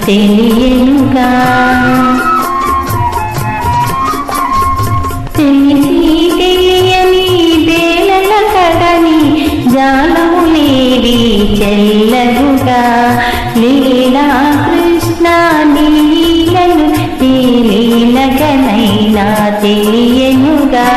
తెలియనుగా తెలిసి తెలియని బేలల కడని జాలములేవి చెల్లగుగా లీలా కృష్ణ నీలను లీలగనైనా తెలియనుగా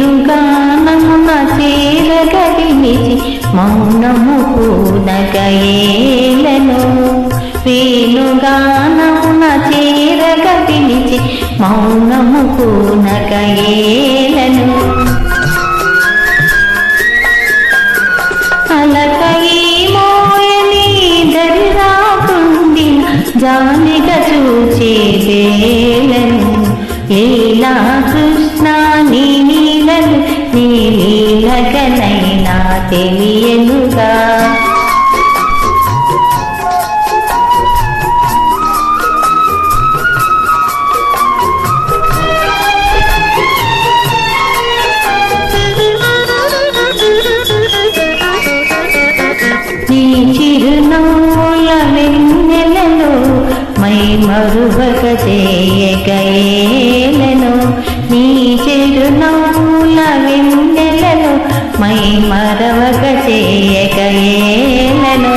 వేణుగానమున చేరగడినిచి మౌనము పూనగయేలను వేణుగానమున చేరగడినిచి మౌనము పూనగయేలను అలకయి మోయని దరిరాకుండిన జానిగ చూచే వేలను లీలా కృష్ణ నీలను లీలగనైనా తెలియనుగా నీ చిరునవ్వుల వెన్నెలలో మై మరువక చేయగయేలను నీ చిరునవ్వుల వెన్నెలలో మై మరవక చేయగయేలను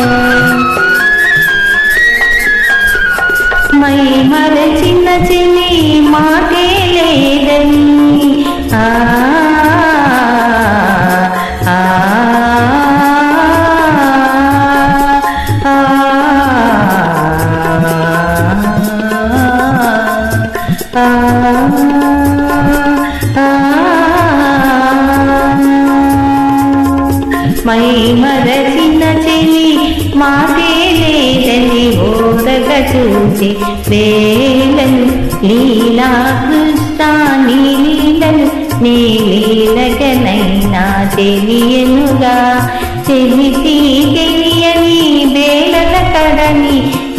మై మరచిన చిని మాటే లేదని మై మరచిన చెలి మాటే లేదని ఓరగ చూసి వేలను లీలా కృష్ణ నీలను లీలగనైనా తెలియనుగా తెలిసి తెలియని బేలల కడని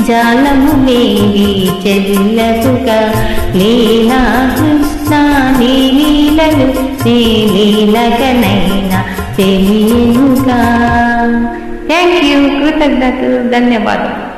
జాలము లేవి చెల్లగుగా లీలా కృష్ణ నీలను లీలగనైనా తెలియనుగా. Thank you. కృతజ్ఞతలు. ధన్యవాదాలు.